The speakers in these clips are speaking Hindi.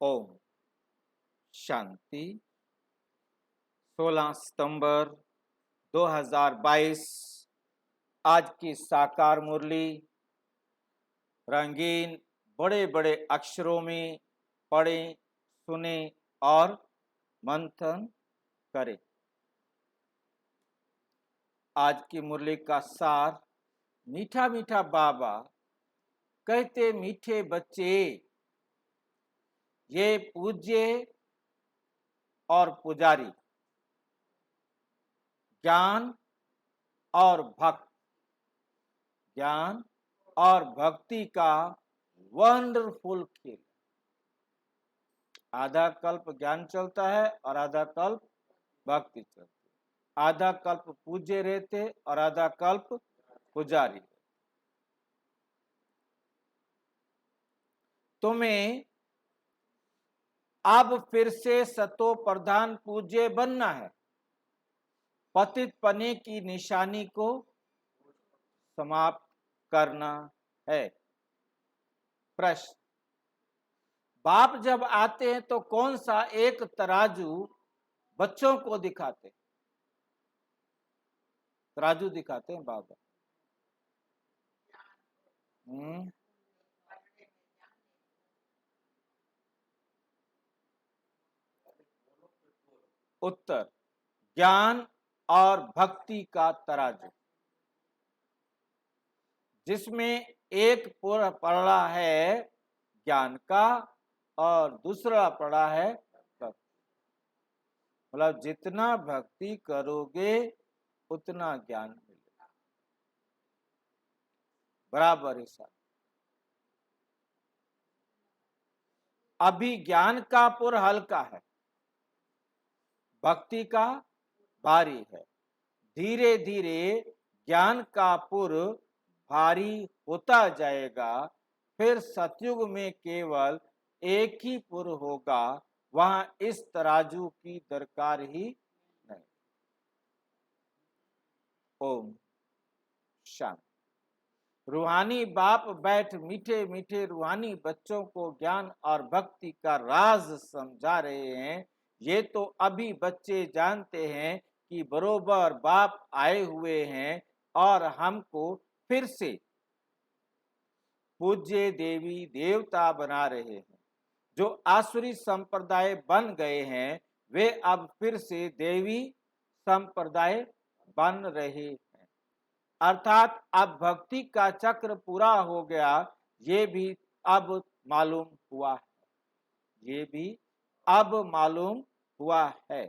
ओम शांति। 16 सितंबर 2022 आज की साकार मुरली रंगीन बड़े बड़े अक्षरों में पढ़ें, सुने और मंथन करें। आज की मुरली का सार, मीठा मीठा बाबा कहते मीठे बच्चे, ये पूज्य और पुजारी, ज्ञान और ज्ञान और भक्ति का वंडरफुल खेल। आधा कल्प ज्ञान चलता है और आधा कल्प भक्ति चलती है। आधा कल्प पूज्य रहते और आधा कल्प पुजारी। तुम्हें अब फिर से सतो प्रधान पूज्य बनना है। पतित पने की निशानी को समाप्त करना है। प्रश्न, बाप जब आते हैं तो कौन सा एक तराजू बच्चों को दिखाते? तराजू दिखाते हैं बाबा। उत्तर, ज्ञान और भक्ति का तराजू, जिसमें एक पड़ा है ज्ञान का और दूसरा पड़ा है भक्ति। मतलब जितना भक्ति करोगे उतना ज्ञान मिलेगा, बराबर हिसाब। अभी ज्ञान का पुर हल्का है, भक्ति का भारी है। धीरे धीरे ज्ञान का पुर भारी होता जाएगा। फिर सतयुग में केवल एक ही पुर होगा, वहां इस तराजू की दरकार ही नहीं। ओम शांति। रूहानी बाप बैठ मीठे मीठे रूहानी बच्चों को ज्ञान और भक्ति का राज समझा रहे हैं। ये तो अभी बच्चे जानते हैं कि बरोबर बाप आए हुए हैं और हमको फिर से पूज्य देवी देवता बना रहे हैं। जो आसुरी संप्रदाय बन गए हैं वे अब फिर से देवी संप्रदाय बन रहे हैं। अर्थात अब भक्ति का चक्र पूरा हो गया। ये भी अब मालूम हुआ है, ये भी अब मालूम हुआ है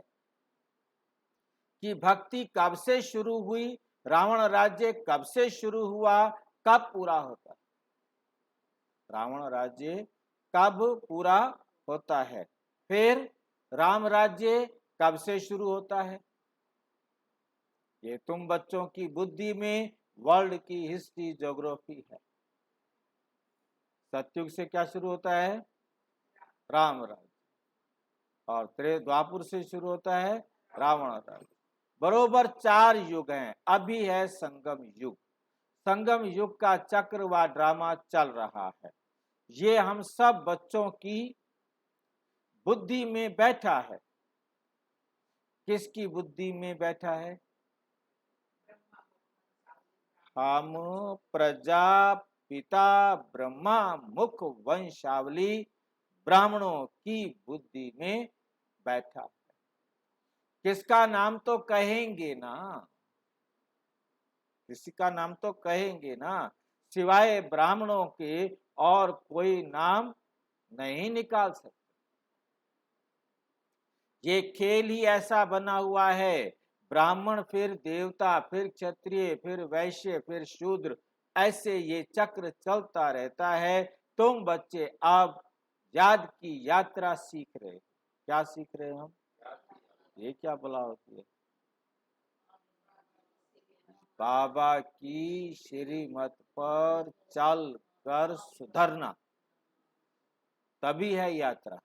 कि भक्ति कब से शुरू हुई, रावण राज्य कब से शुरू हुआ, कब पूरा होता है। रावण राज्य कब पूरा होता है, फिर राम राज्य कब से शुरू होता है। ये तुम बच्चों की बुद्धि में वर्ल्ड की हिस्ट्री ज्योग्राफी है। सतयुग से क्या शुरू होता है? राम राज्य। और द्वापुर से शुरू होता है रावण राज्य। बरोबर 4 युग हैं। अभी है संगम युग। संगम युग का चक्र व ड्रामा चल रहा है। ये हम सब बच्चों की बुद्धि में बैठा है। किसकी बुद्धि में बैठा है? हम प्रजापिता ब्रह्मा मुख वंशावली ब्राह्मणों की बुद्धि में बैठा है। किसका नाम तो कहेंगे ना, किसी का नाम तो कहेंगे ना। सिवाय ब्राह्मणों के और कोई नाम नहीं निकाल सकते। ये खेल ही ऐसा बना हुआ है। ब्राह्मण फिर देवता, फिर क्षत्रिय, फिर वैश्य, फिर शूद्र, ऐसे ये चक्र चलता रहता है। तुम बच्चे अब याद की यात्रा सीख रहे। क्या सीख रहे हम? ये क्या बला होती है? बाबा की श्रीमत पर चल कर सुधरना, तभी है यात्रा।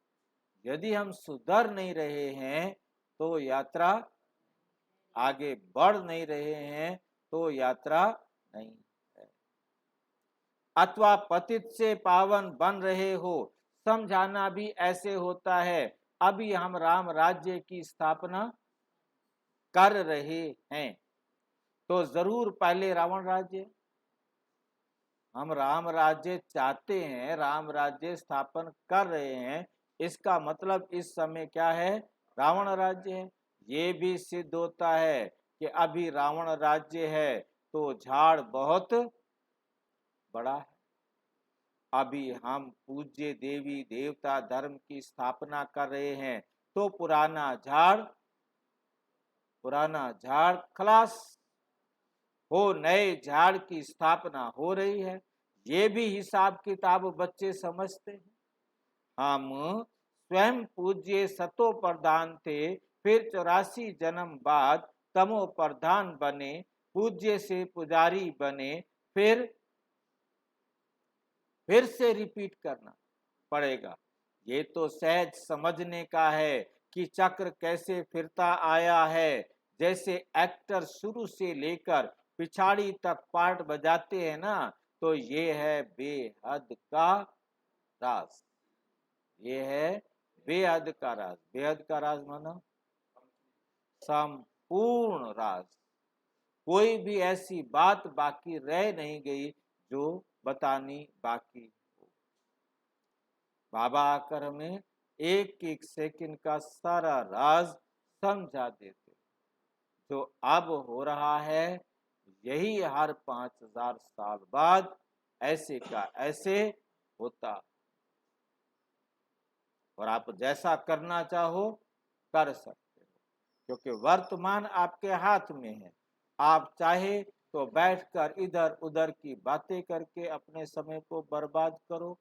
यदि हम सुधर नहीं रहे हैं तो यात्रा, आगे बढ़ नहीं रहे हैं तो यात्रा नहीं है। अथवा पतित से पावन बन रहे हो, समझाना भी ऐसे होता है। अभी हम राम राज्य की स्थापना कर रहे हैं, तो जरूर पहले रावण राज्य, हम राम राज्य चाहते हैं, राम राज्य स्थापन कर रहे हैं, इसका मतलब इस समय क्या है, रावण राज्य है। ये भी सिद्ध होता है कि अभी रावण राज्य है तो झाड़ बहुत बड़ा है। अभी हम पूज्य देवी देवता धर्म की स्थापना कर रहे हैं, तो पुराना झाड़ खलास हो, नए झाड़ की स्थापना हो रही है। ये भी हिसाब किताब बच्चे समझते हैं। हम स्वयं पूज्य सतो प्रधान थे, फिर 84 जन्म बाद तमो प्रधान बने, पूज्य से पुजारी बने, फिर से रिपीट करना पड़ेगा। ये तो सहज समझने का है कि चक्र कैसे फिरता आया है। जैसे एक्टर शुरू से लेकर पिछाड़ी तक पार्ट बजाते हैं ना, तो ये है बेहद का राज, ये है बेहद का राज। बेहद का राज मानो संपूर्ण राज, कोई भी ऐसी बात बाकी रह नहीं गई जो बतानी बाकी हो। बाबा आकर हमें एक एक सेकंड का सारा राज समझा देते। जो अब हो रहा है, यही हर 5000 साल बाद ऐसे का ऐसे होता, और आप जैसा करना चाहो कर सकते हो, क्योंकि वर्तमान आपके हाथ में है। आप चाहे तो बैठकर इधर उधर की बातें करके अपने समय को बर्बाद करो,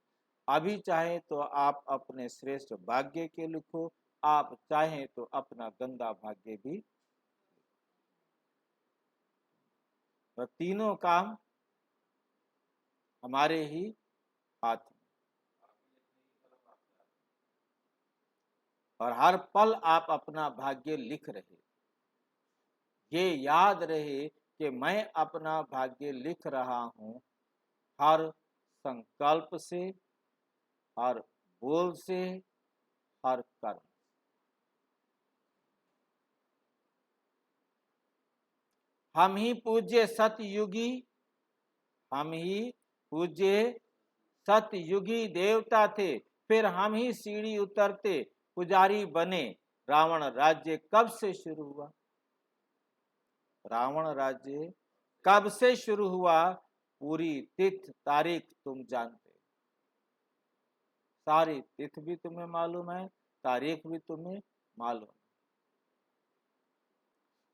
अभी चाहे तो आप अपने श्रेष्ठ भाग्य के लिखो, आप चाहें तो अपना गंदा भाग्य भी। तो तीनों काम हमारे ही हाथ में, और हर पल आप अपना भाग्य लिख रहे। ये याद रहे कि मैं अपना भाग्य लिख रहा हूं, हर संकल्प से, हर बोल से, हर कर्म। हम ही पूज्य सतयुगी, हम ही पूज्य सतयुगी देवता थे, फिर हम ही सीढ़ी उतरते पुजारी बने। रावण राज्य कब से शुरू हुआ, रावण राज्य कब से शुरू हुआ, पूरी तिथि तारीख तुम जानते, सारी तिथि भी तुम्हें मालूम है, तारीख भी तुम्हें मालूम।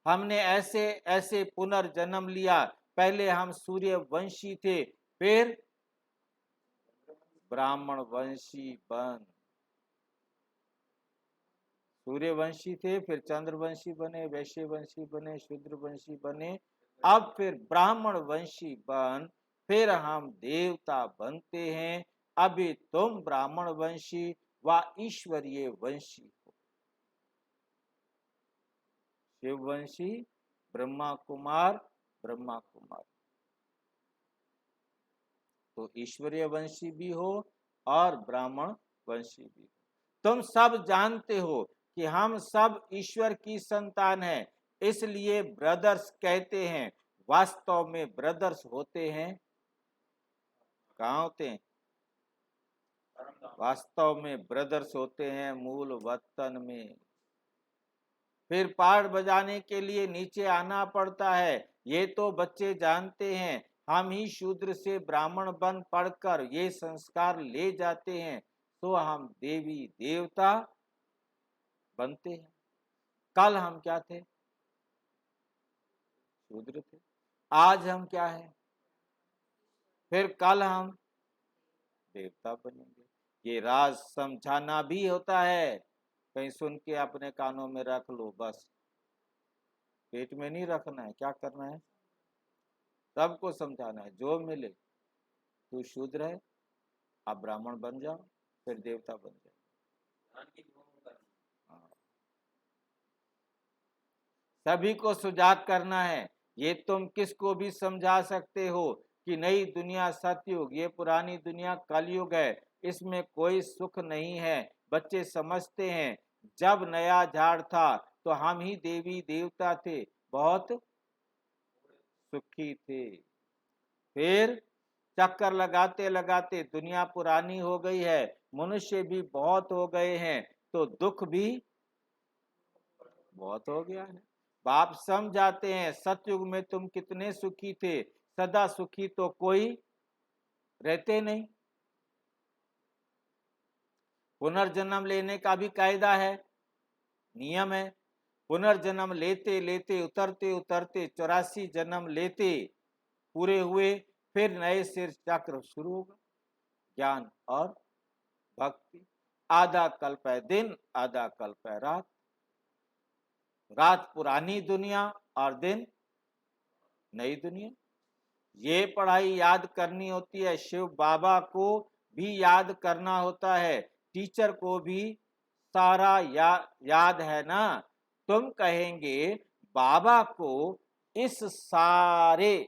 हमने ऐसे ऐसे पुनर्जन्म लिया, पहले हम सूर्यवंशी थे, फिर ब्राह्मण वंशी बन, सूर्यवंशी थे, फिर चंद्रवंशी बने, वैश्यवंशी बने, शूद्रवंशी बने, अब फिर ब्राह्मण वंशी बन, फिर हम देवता बनते हैं। अभी तुम ब्राह्मण वंशी व ईश्वरीय वंशी हो। शिववंशी ब्रह्मा कुमार, ब्रह्मा कुमार, तो ईश्वरीय वंशी भी हो और ब्राह्मण वंशी भी हो। तुम सब जानते हो कि हम सब ईश्वर की संतान हैं, इसलिए ब्रदर्स कहते हैं। वास्तव में ब्रदर्स होते हैं, कहाँ होते हैं, वास्तव में ब्रदर्स होते हैं मूल वतन में। फिर पाठ बजाने के लिए नीचे आना पड़ता है, ये तो बच्चे जानते हैं। हम ही शूद्र से ब्राह्मण बन पढ़कर ये संस्कार ले जाते हैं, तो हम देवी देवता बनते हैं। कल हम क्या थे, शूद्र थे, आज हम क्या है, फिर कल हम देवता बनेंगे। ये राज समझाना भी होता है, कहीं सुन के अपने कानों में रख लो, बस पेट में नहीं रखना है। क्या करना है, सबको समझाना है। जो मिले, तू शूद्र है, आप ब्राह्मण बन जाओ, फिर देवता बन जाओ। हाँ। सभी को सुजाग करना है। ये तुम किसको भी समझा सकते हो कि नई दुनिया सतयुग, ये पुरानी दुनिया कलयुग है। इसमें कोई सुख नहीं है। बच्चे समझते हैं जब नया झाड़ था तो हम ही देवी देवता थे, बहुत सुखी थे। फिर चक्कर लगाते लगाते दुनिया पुरानी हो गई है, मनुष्य भी बहुत हो गए हैं, तो दुख भी बहुत हो गया है। बाप समझाते हैं सतयुग में तुम कितने सुखी थे, सदा सुखी तो कोई रहते नहीं। पुनर्जन्म लेने का भी कायदा है, नियम है। पुनर्जन्म लेते लेते उतरते उतरते 84 जन्म लेते पूरे हुए, फिर नए सिर चक्र शुरू होगा, ज्ञान और भक्ति। आधा कल्प है दिन, आधा कल्प है रात। रात पुरानी दुनिया और दिन नई दुनिया। ये पढ़ाई याद करनी होती है। शिव बाबा को भी याद करना होता है, टीचर को भी सारा याद है ना। तुम कहेंगे बाबा को इस सारे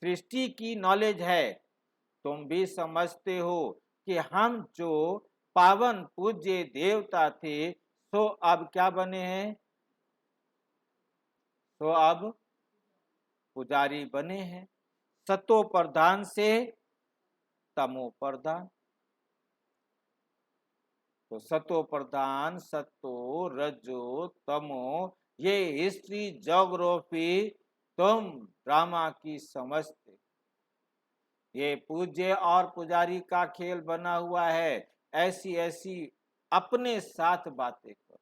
सृष्टि की नॉलेज है। तुम भी समझते हो कि हम जो पावन पूज्य देवता थे, तो अब क्या बने हैं? तो अब पुजारी बने हैं। सतो प्रधान से तमो प्रधान। तो सतो प्रधान, सतो, रजो, तमो, ये हिस्ट्री ज्योग्राफी तुम ड्रामा की समझते। ये पूज्य और पुजारी का खेल बना हुआ है। ऐसी ऐसी अपने साथ बातें करो।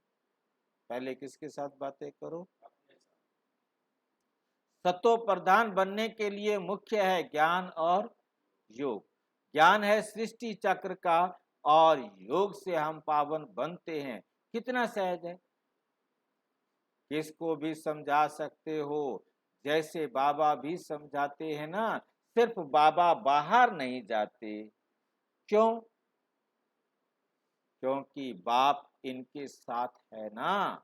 पहले किसके साथ बातें करो? सतो प्रधान बनने के लिए मुख्य है ज्ञान और योग। ज्ञान है सृष्टि चक्र का, और योग से हम पावन बनते हैं। कितना सहज है, किसको भी समझा सकते हो। जैसे बाबा भी समझाते हैं ना, सिर्फ बाबा बाहर नहीं जाते। क्यों? क्योंकि बाप इनके साथ है ना।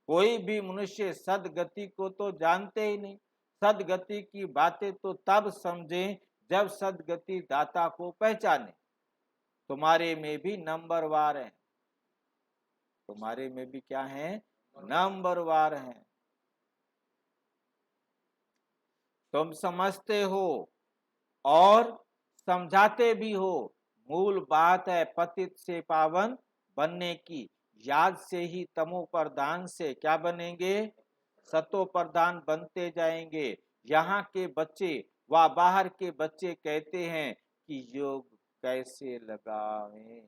कोई भी मनुष्य सदगति को तो जानते ही नहीं। सदगति की बातें तो तब समझें जब सदगति दाता को पहचाने। तुम्हारे में भी नंबरवार है, तुम्हारे में भी क्या है? नंबरवार है। तुम समझते हो और समझाते भी हो। मूल बात है पतित से पावन बनने की। याद से ही तमो प्रधान से क्या बनेंगे? सतो प्रधान बनते जाएंगे। यहाँ के बच्चे व बाहर के बच्चे कहते हैं कि योग कैसे लगावें।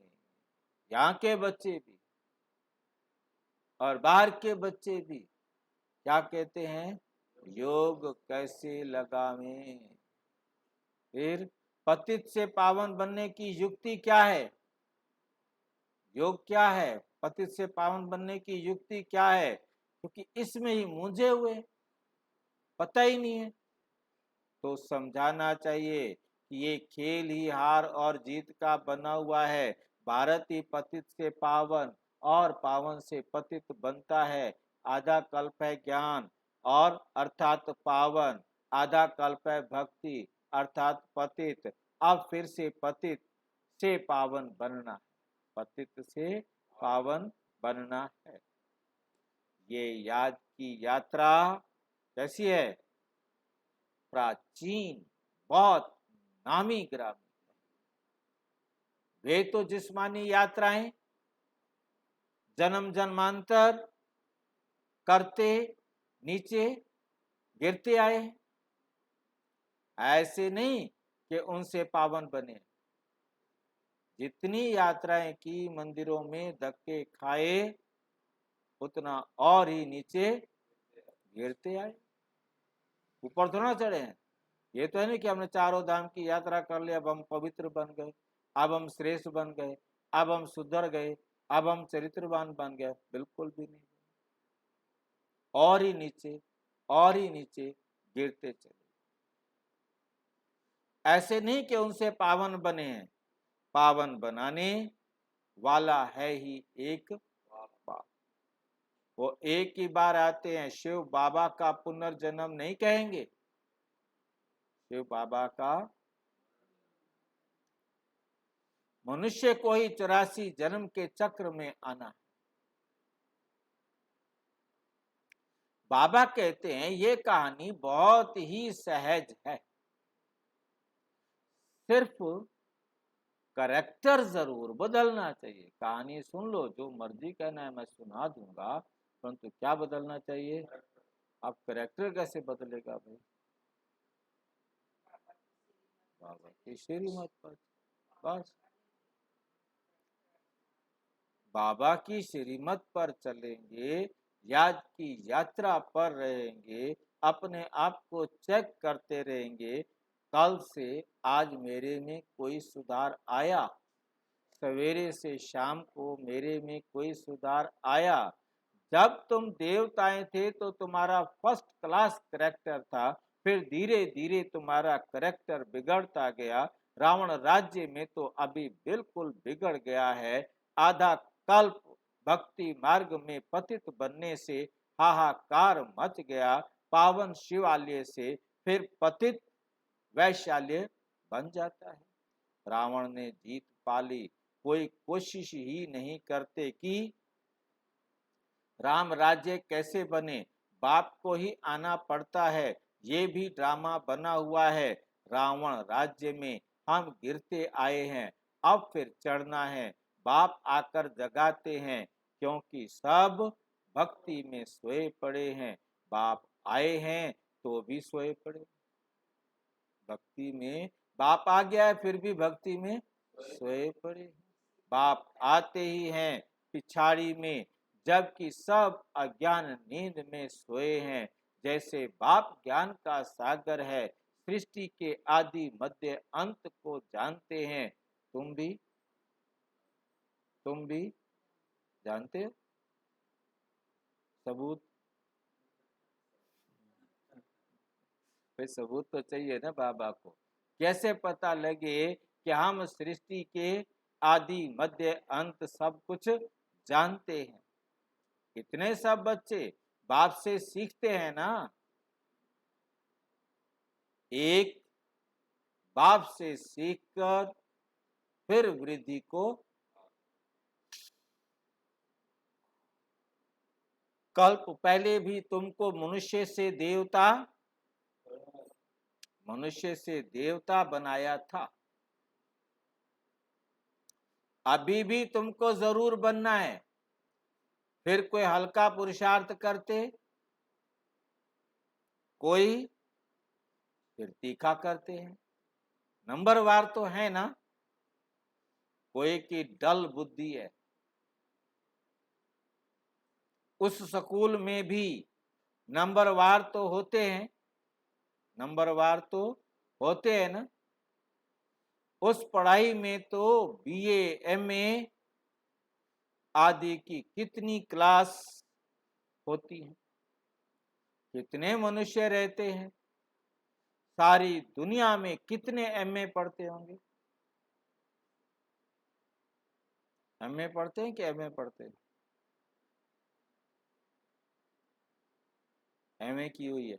यहाँ के बच्चे भी और बाहर के बच्चे भी क्या कहते हैं? योग कैसे लगावें। फिर पतित से पावन बनने की युक्ति क्या है? योग क्या है? पतित से पावन बनने की युक्ति क्या है? क्योंकि इसमें ही मूंझे हुए, पता ही नहीं है। तो समझाना चाहिए कि ये खेल ही हार और जीत का बना हुआ है। भारत ही पतित से पावन और पावन से पतित बनता है। आधा कल्प है ज्ञान और अर्थात पावन, आधा कल्प है भक्ति अर्थात पतित। अब फिर से पतित से पावन बनना, पतित से पावन बनना है। ये याद की यात्रा कैसी है? प्राचीन, बहुत नामी ग्रामी। वे तो जिस्मानी यात्राएं जन्म जन्मांतर करते नीचे गिरते आए, ऐसे नहीं कि उनसे पावन बने। जितनी यात्राएं की, मंदिरों में धक्के खाए, उतना और ही नीचे गिरते आए, ऊपर थोड़ा चढ़े हैं। ये तो है नहीं कि हमने चारों धाम की यात्रा कर ली, अब हम पवित्र बन गए, अब हम श्रेष्ठ बन गए, अब हम सुधर गए, अब हम चरित्रवान बन गए। बिल्कुल भी नहीं। और ही नीचे और ही नीचे गिरते चले। ऐसे नहीं कि उनसे पावन बने हैं, पावन बनाने वाला है ही एक बाप। वो एक ही बार आते हैं। शिव बाबा का पुनर्जन्म नहीं कहेंगे, शिव बाबा का मनुष्य को ही 84 जन्म के चक्र में आना है। बाबा कहते हैं ये कहानी बहुत ही सहज है, सिर्फ करेक्टर जरूर बदलना चाहिए। कहानी सुन लो, जो मर्जी कहना है मैं सुना दूंगा, परंतु क्या बदलना चाहिए? अब करेक्टर कैसे बदलेगा भाई? बाबा की श्रीमत पर, बस बाबा की श्रीमत पर चलेंगे, याद की यात्रा पर रहेंगे, अपने आप को चेक करते रहेंगे, कल से आज मेरे में कोई सुधार आया, सवेरे से शाम को मेरे में कोई सुधार आया। जब तुम देवताएं थे तो तुम्हारा फर्स्ट क्लास करेक्टर था, फिर धीरे धीरे तुम्हारा करेक्टर बिगड़ता गया। रावण राज्य में तो अभी बिल्कुल बिगड़ गया है। आधा कल्प भक्ति मार्ग में पतित बनने से हाहाकार मच गया, पावन शिवालय से फिर पतित वैशाल्य बन जाता है। रावण ने जीत पाली, कोई कोशिश ही नहीं करते कि राम राज्य कैसे बने, बाप को ही आना पड़ता है। ये भी ड्रामा बना हुआ है। रावण राज्य में हम गिरते आए हैं, अब फिर चढ़ना है। बाप आकर जगाते हैं, क्योंकि सब भक्ति में सोए पड़े हैं। बाप आए हैं तो भी सोए पड़े, भक्ति में बाप आ गया है फिर भी भक्ति में सोए पड़े। बाप आते ही हैं पिछाड़ी में, जबकि सब अज्ञान नींद में सोए हैं। जैसे बाप ज्ञान का सागर है, सृष्टि के आदि मध्य अंत को जानते हैं। तुम भी जानते हो? सबूत? भाई सबूत तो चाहिए ना बाबा को। कैसे पता लगे कि हम सृष्टि के आदि मध्य अंत सब कुछ जानते हैं? कितने सब बच्चे बाप से सीखते हैं ना। एक बाप से सीखकर फिर वृद्धि को, कल्प पहले भी तुमको मनुष्य से देवता बनाया था। अभी भी तुमको जरूर बनना है। फिर कोई हल्का पुरुषार्थ करते, कोई फिर तीखा करते हैं। नंबरवार तो है ना, कोई की डल बुद्धि है। उस स्कूल में भी नंबरवार तो होते हैं, नंबरवार तो होते हैं ना। उस पढ़ाई में तो बीए एमए आदि की कितनी क्लास होती है, कितने मनुष्य रहते हैं, सारी दुनिया में कितने एमए पढ़ते होंगे? एमए पढ़ते हैं कि एमए पढ़ते हैं? एमए की हुई है,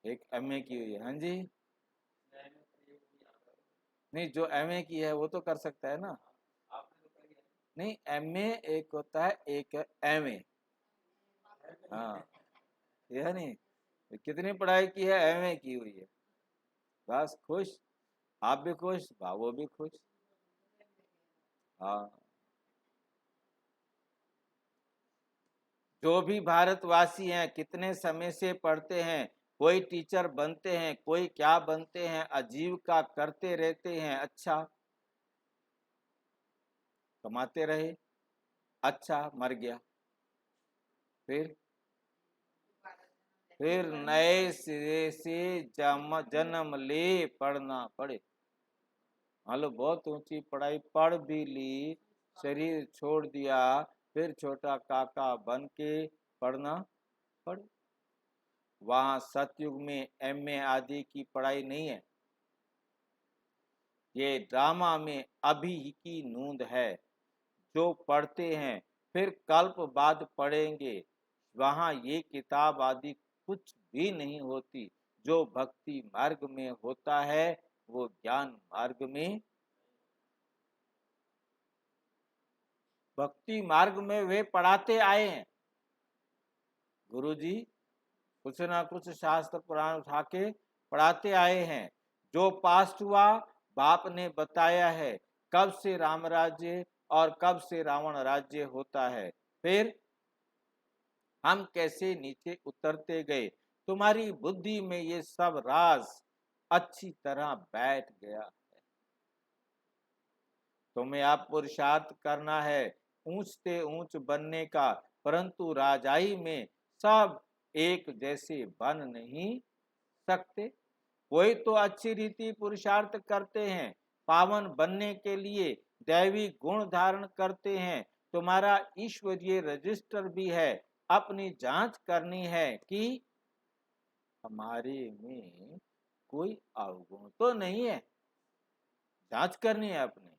एक एमए की हुई है। हाँ जी, नहीं जो एमए की है वो तो कर सकता है ना। नहीं, एमए एक होता है, एक है एमए। हाँ, ये है नहीं, कितनी पढ़ाई की है? एमए की हुई है। बस खुश, आप भी खुश, वो भी खुश। हाँ, जो भी भारतवासी हैं कितने समय से पढ़ते हैं, कोई टीचर बनते हैं, कोई क्या बनते हैं, आजीविका करते रहते हैं। अच्छा, कमाते रहे, अच्छा मर गया, फिर नए सिरे से जन्म ले, पढ़ना पड़े। लो बहुत ऊंची पढ़ाई पढ़ भी ली, शरीर छोड़ दिया, फिर छोटा काका बन के पढ़ना पड़े। वहां सतयुग में एमए आदि की पढ़ाई नहीं है, ये ड्रामा में अभी की नूंद है। जो पढ़ते हैं फिर कल्प बाद पढ़ेंगे, वहां ये किताब आदि कुछ भी नहीं होती। जो भक्ति मार्ग में होता है वो ज्ञान मार्ग में, भक्ति मार्ग में वे पढ़ाते आए हैं। गुरु जी कुछ ना कुछ शास्त्र पुराण उठा के पढ़ाते आए हैं। जो पास्ट हुआ बाप ने बताया है, कब से राम राज्य और कब से रावण राज्य होता है, फिर हम कैसे नीचे उतरते गए। तुम्हारी बुद्धि में ये सब राज अच्छी तरह बैठ गया है। तुम्हें आप पुरुषार्थ करना है ऊंच से ऊंच बनने का, परंतु राजाई में सब एक जैसे बन नहीं सकते। कोई तो अच्छी रीति पुरुषार्थ करते हैं, पावन बनने के लिए दैवी गुण धारण करते हैं। तुम्हारा ईश्वरीय रजिस्टर भी है, अपनी जांच करनी है कि हमारे में कोई अवगुण तो नहीं है। जांच करनी है अपने,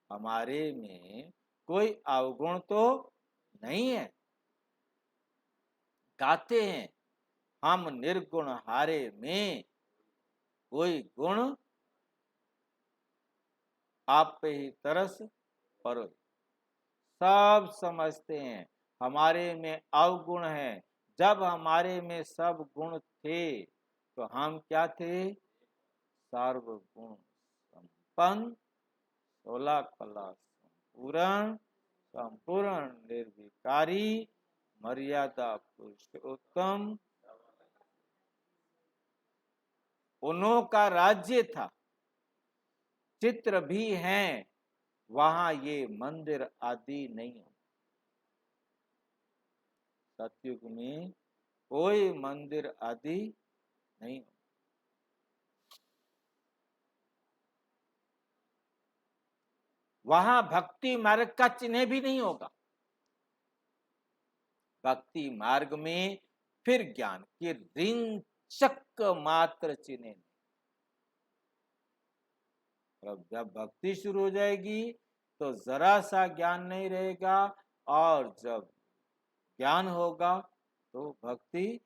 हमारे में कोई अवगुण तो नहीं है। गाते हैं हम निर्गुण हारे में कोई गुण आप पे ही तरस परो। सब समझते हैं हमारे में अवगुण है। जब हमारे में सब गुण थे तो हम क्या थे? सर्वगुण संपन्न, 16 कला संपूर्ण, संपूर्ण निर्विकारी, मर्यादा पुरुषोत्तम। उन्हों का राज्य था, चित्र भी हैं, वहां ये मंदिर आदि नहीं हो। सतयुग में कोई मंदिर आदि नहीं हो। वहां भक्ति मार्ग का चिन्ह भी नहीं होगा। भक्ति मार्ग में फिर ज्ञान की रिंचक मात्र चिन्ह नहीं। अब जब भक्ति शुरू हो जाएगी तो जरा सा ज्ञान नहीं रहेगा, और जब ज्ञान होगा तो भक्ति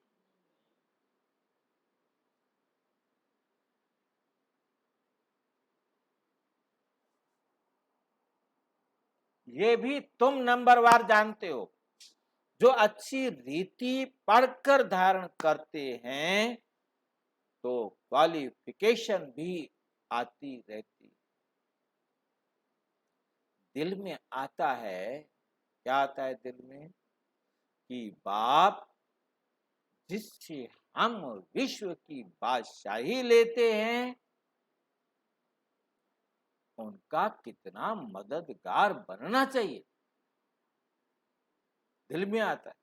ये भी तुम नंबरवार जानते हो। जो अच्छी रीति पढ़कर धारण करते हैं तो क्वालिफिकेशन भी आती रहती। दिल में आता है, क्या आता है दिल में? कि बाप जिससे हम विश्व की बादशाही लेते हैं उनका कितना मददगार बनना चाहिए। दिल में आता है।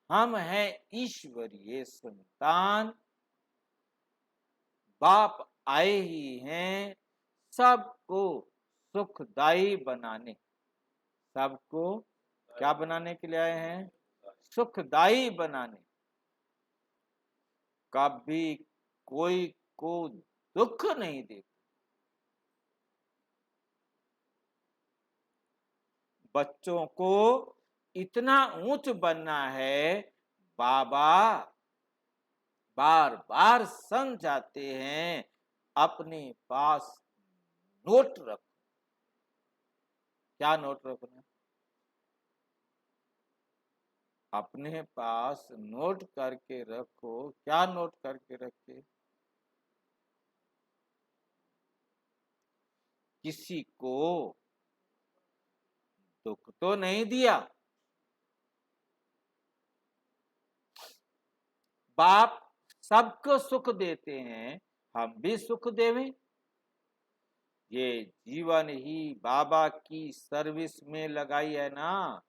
हम हैं ईश्वरीय संतान, बाप आए ही हैं सबको सुखदायी बनाने। सबको क्या बनाने के लिए आए हैं? सुखदायी बनाने। कभी कोई को दुख नहीं देते। बच्चों को इतना ऊंच बनना है, बाबा बार बार समझाते हैं अपने पास नोट रखो। क्या नोट रखना? अपने पास नोट करके रखो। क्या नोट करके रखे? किसी को दुख तो नहीं दिया। बाप सबको सुख देते हैं, हम भी सुख देवें। ये जीवन ही बाबा की सर्विस में लगाई है ना।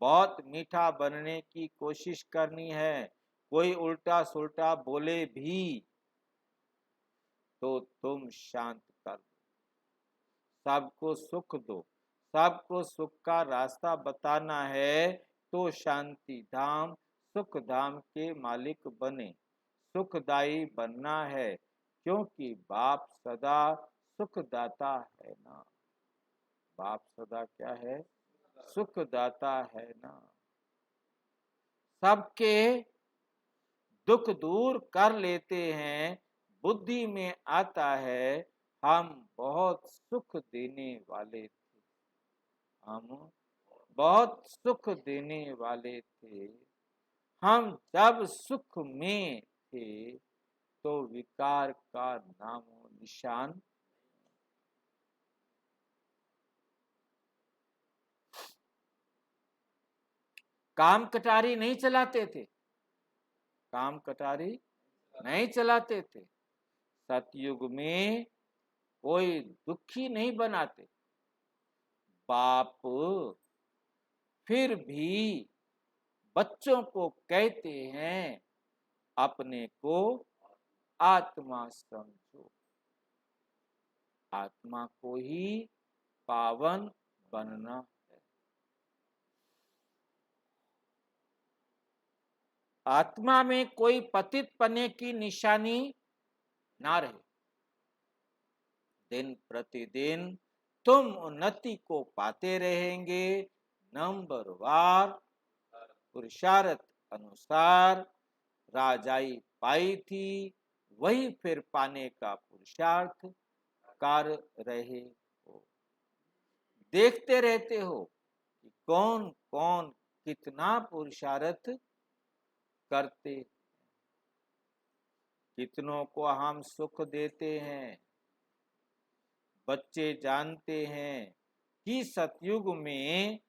बहुत मीठा बनने की कोशिश करनी है। कोई उल्टा सुल्टा बोले भी तो तुम शांत कर दो, सबको सुख दो। सबको सुख का रास्ता बताना है तो शांति धाम सुख धाम के मालिक बने। सुखदायी बनना है क्योंकि बाप सदा सुखदाता है ना। बाप सदा क्या है? सुखदाता है ना। सबके दुख दूर कर लेते हैं, बुद्धि में आता है हम बहुत सुख देने वाले थे, हम बहुत सुख देने वाले थे। हम जब सुख में थे तो विकार का नामो निशान। काम कटारी नहीं चलाते थे, काम कटारी नहीं चलाते थे। सतयुग में कोई दुखी नहीं बनाते। बाप फिर भी बच्चों को कहते हैं अपने को आत्मा समझो, आत्मा को ही पावन बनना है। आत्मा में कोई पतित पने की निशानी ना रहे। दिन प्रतिदिन तुम उन्नति को पाते रहेंगे। नंबर वार पुरुषार्थ अनुसार राजाई पाई थी, वही फिर पाने का पुरुषार्थ कर रहे हो। देखते रहते हो कि कौन कौन कितना पुरुषार्थ करते, कितनों को हम सुख देते हैं। बच्चे जानते हैं कि सतयुग में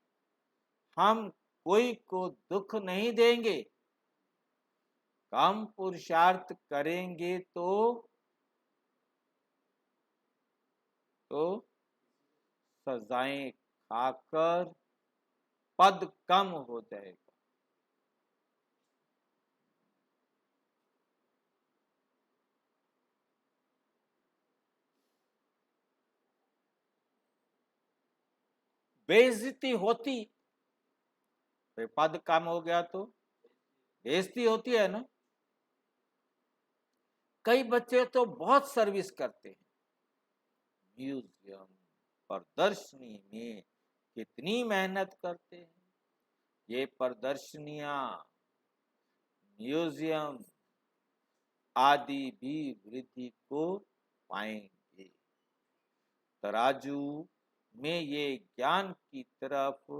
हम कोई को दुख नहीं देंगे। कम पुरुषार्थ करेंगे तो सजाएं खाकर पद कम हो जाएगा। बेइज्जती होती, पद कम हो गया तो बेइज्जती होती है ना। कई बच्चे तो बहुत सर्विस करते हैं, म्यूजियम प्रदर्शनी में कितनी मेहनत करते हैं। ये प्रदर्शनियां, म्यूजियम आदि भी वृद्धि को पाएंगे। तराजू में ये ज्ञान की तरफ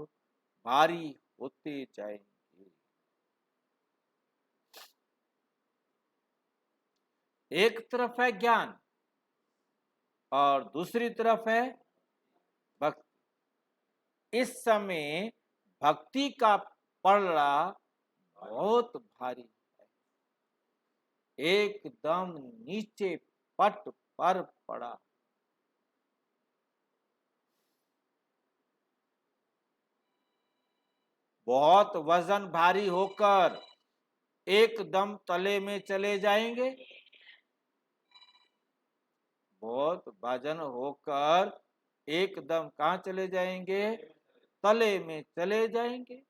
भारी होते जाएंगे। एक तरफ है ज्ञान और दूसरी तरफ है भक्ति। इस समय भक्ति का पलड़ा बहुत भारी है, एकदम नीचे पट पर पड़ा। बहुत वजन भारी होकर एकदम तले में चले जाएंगे, बहुत वजन होकर एकदम कहाँ चले जाएंगे, तले में चले जाएंगे।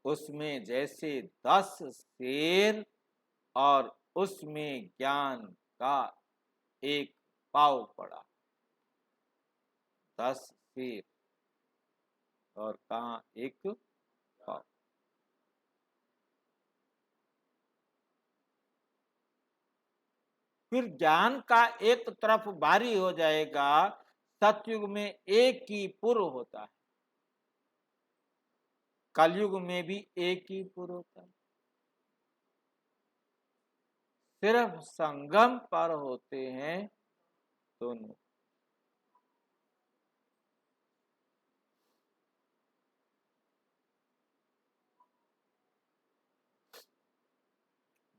उसमें जैसे 10 शेर और उसमें ज्ञान का एक पाव पड़ा। 10 शेर और कहाँ एक पाव। फिर ज्ञान का एक तरफ भारी हो जाएगा। सतयुग में एक ही पुर होता है, कलयुग में भी एक ही पुर होता है। सिर्फ संगम पर होते हैं दोनों।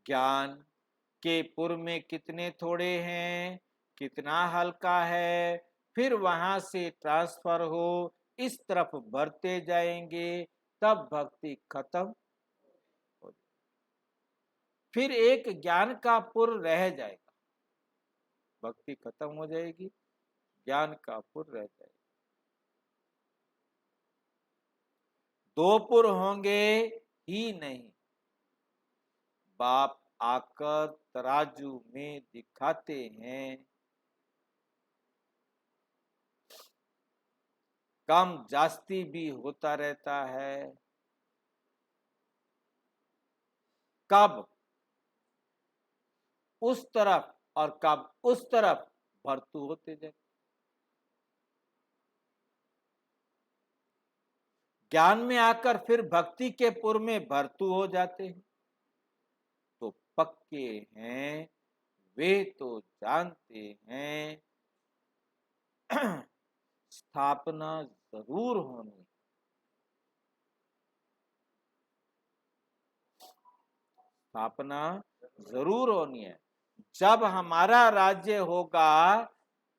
ज्ञान के पुर में कितने थोड़े हैं, कितना हल्का है, फिर वहां से ट्रांसफर हो इस तरफ बढ़ते जाएंगे, तब भक्ति खत्म हो। फिर एक ज्ञान का पुर रह जाएगा, भक्ति खत्म हो जाएगी, ज्ञान का पुर रह जाएगा। 2 पुर होंगे ही नहीं। बाप आकर तराजू में दिखाते हैं, कम जास्ती भी होता रहता है। कब उस तरफ और कब उस तरफ भरतू होते जाए। ज्ञान में आकर फिर भक्ति के पुर में भरतू हो जाते हैं। तो पक्के हैं वे तो जानते हैं स्थापना जरूर होनी, स्थापना जरूर होनी है। जब हमारा राज्य होगा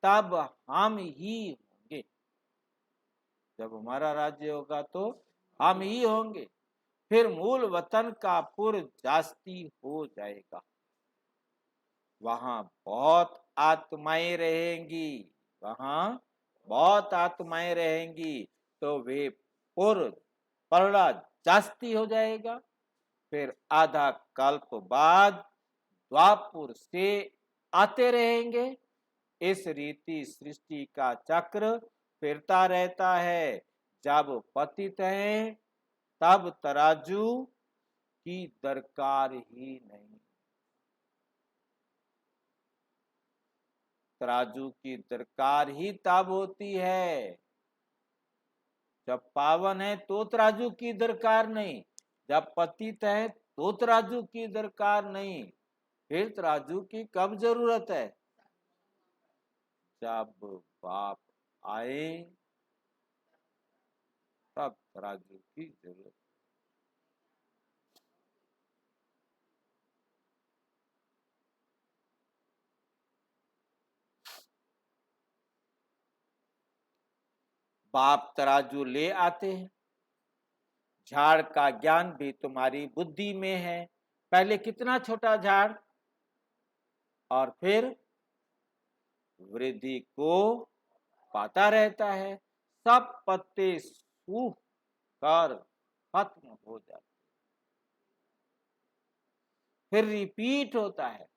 तब हम ही होंगे, जब हमारा राज्य होगा तो हम ही होंगे। फिर मूल वतन का पुर जास्ती हो जाएगा, वहां बहुत आत्माएं रहेंगी, वहां बहुत आत्माएं रहेंगी। तो वे पुर पलड़ा जास्ती हो जाएगा। फिर आधा कल्प बाद द्वापुर से आते रहेंगे। इस रीति सृष्टि का चक्र फिरता रहता है। जब पतित हैं तब तराजू की दरकार ही नहीं, तराजू की दरकार ही तब होती है जब पावन है तो तराजू की दरकार नहीं, जब पतित है तो तराजू की दरकार नहीं। फिर तराजू की कब जरूरत है? जब बाप आए तब तराजू की जरूरत। बाप तराजू ले आते हैं। झाड़ का ज्ञान भी तुम्हारी बुद्धि में है। पहले कितना छोटा झाड़ और फिर वृद्धि को पाता रहता है। सब पत्ते सूख कर खत्म हो जाते, फिर रिपीट होता है।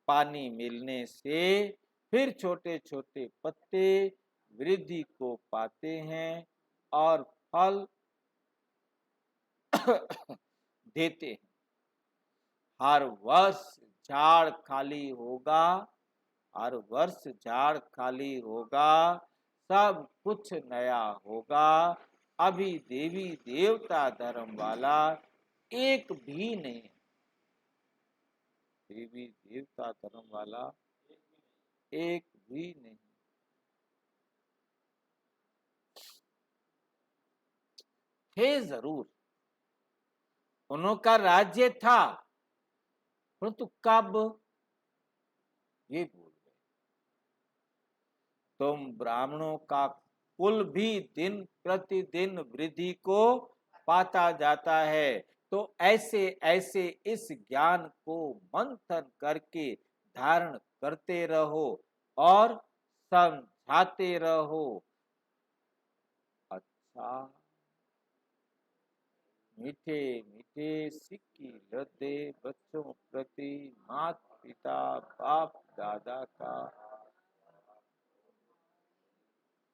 पानी मिलने से फिर छोटे छोटे पत्ते वृद्धि को पाते हैं और फल देते हैं। हर वर्ष झाड़ खाली होगा, हर वर्ष झाड़ खाली होगा, सब कुछ नया होगा। अभी देवी देवता धर्म वाला एक भी नहीं, देवी देवता धर्म वाला एक भी नहीं। थे जरूर, उनका राज्य था, परंतु कब ये भूल गए। तुम ब्राह्मणों का कुल भी दिन प्रतिदिन वृद्धि को पाता जाता है। तो ऐसे ऐसे इस ज्ञान को मंथन करके धारण करते रहो और समझाते रहो। अच्छा, मीठे मीठे सिक्की लदे बच्चों प्रति माता पिता बाप दादा का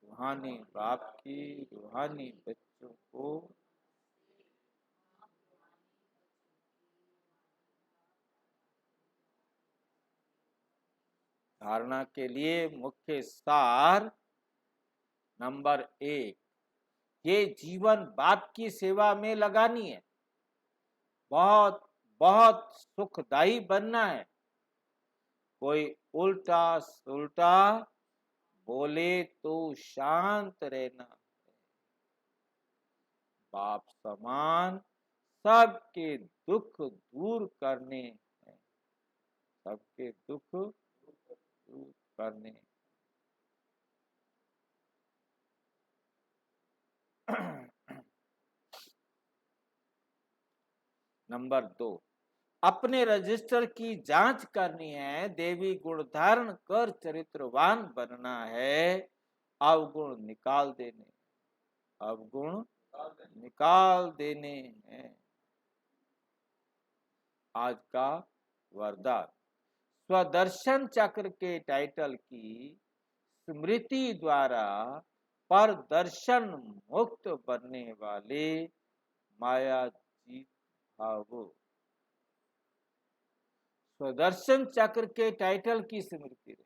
रूहानी बाप की रूहानी बच्चों को धारणा के लिए मुख्य सार नंबर 1, ये जीवन बाप की सेवा में लगानी है। बहुत बहुत सुखदायी बनना है। कोई उल्टा सुल्टा बोले तो शांत रहना। बाप समान सबके दुख दूर करने हैं, सबके दुख दूर करने। नंबर 2, अपने रजिस्टर की जांच करनी है। देवी गुण धारण कर चरित्रवान बनना है। अवगुण निकाल देने, अवगुण निकाल देने हैं। आज का वरदान, स्वदर्शन चक्र के टाइटल की स्मृति द्वारा पर दर्शन मुक्त बनने वाले माया जीत भावो। सुदर्शन चक्र के टाइटल की स्मृति रहे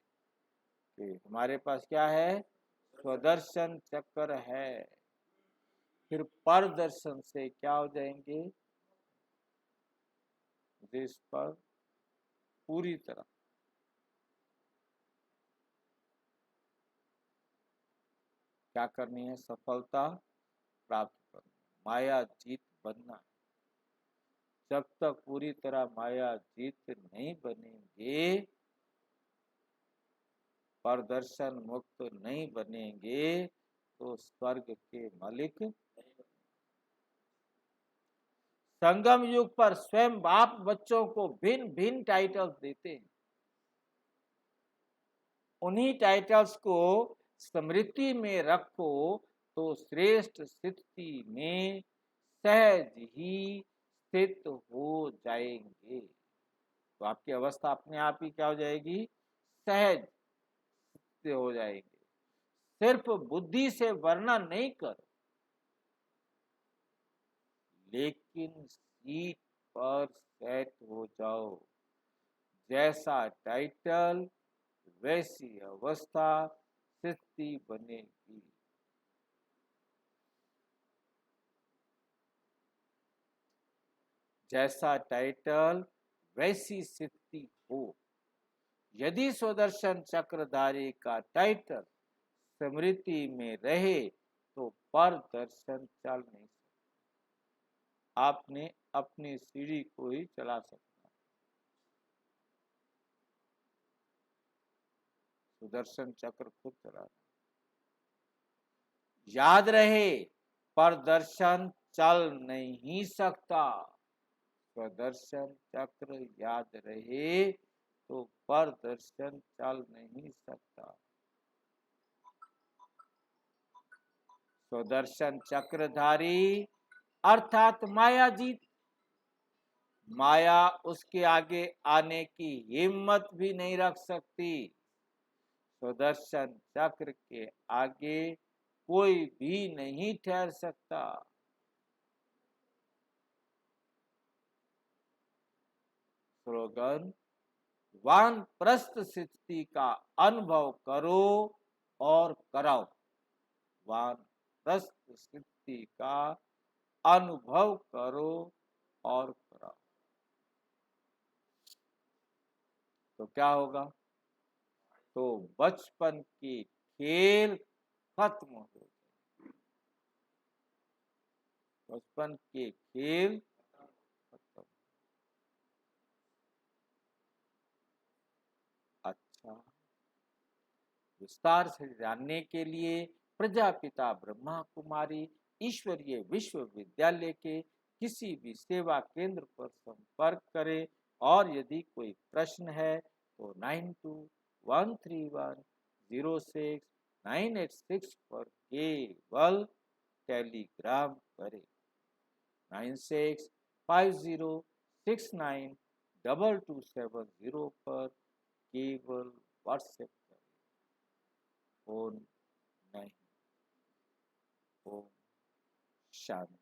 कि हमारे पास क्या है, सुदर्शन चक्र है। फिर पर दर्शन से क्या हो जाएंगे, देश पर पूरी तरह क्या करनी है, सफलता प्राप्त करनी, माया जीत बनना है। जब तक पूरी तरह माया जीत नहीं बनेंगे, परदर्शन मुक्त नहीं बनेंगे, तो स्वर्ग के मालिक। संगम युग पर स्वयं बाप बच्चों को भिन्न भिन्न टाइटल्स देते हैं। उन्हीं टाइटल्स को स्मृति में रखो तो श्रेष्ठ स्थिति में सहज ही स्थित हो जाएंगे। तो आपकी अवस्था अपने आप ही क्या हो जाएगी, सहज से हो जाएंगे। सिर्फ बुद्धि से वर्णन नहीं करो, लेकिन सीट पर सेट हो जाओ। जैसा टाइटल वैसी अवस्था स्थिति बनेगी। जैसा टाइटल वैसी स्थिति हो। यदि सुदर्शन चक्रधारी का टाइटल स्मृति में रहे तो पर दर्शन चल नहीं सकता। आपने अपनी सीढ़ी को ही चला सकता। सुदर्शन चक्र खुद चला। याद रहे, पर दर्शन चल नहीं सकता। स्वदर्शन चक्र याद रहे तो पर दर्शन चल नहीं सकता। स्वदर्शन चक्रधारी अर्थात माया जीत। माया उसके आगे आने की हिम्मत भी नहीं रख सकती। स्वदर्शन चक्र के आगे कोई भी नहीं ठहर सकता। स्लोगन, वानप्रस्थ स्थिति का अनुभव करो और कराओ। वानप्रस्थ स्थिति का अनुभव करो और कराओ। तो क्या होगा, तो बचपन के खेल खत्म हो गए। बचपन के खेल खत्म। अच्छा, विस्तार से जानने के लिए प्रजापिता ब्रह्मा कुमारी ईश्वरीय विश्वविद्यालय के किसी भी सेवा केंद्र पर संपर्क करें। और यदि कोई प्रश्न है तो 9213106986 पर केवल टेलीग्राम करें। 9650692270 पर केवल व्हाट्सएप करें, फोन नहीं। ओम शांति।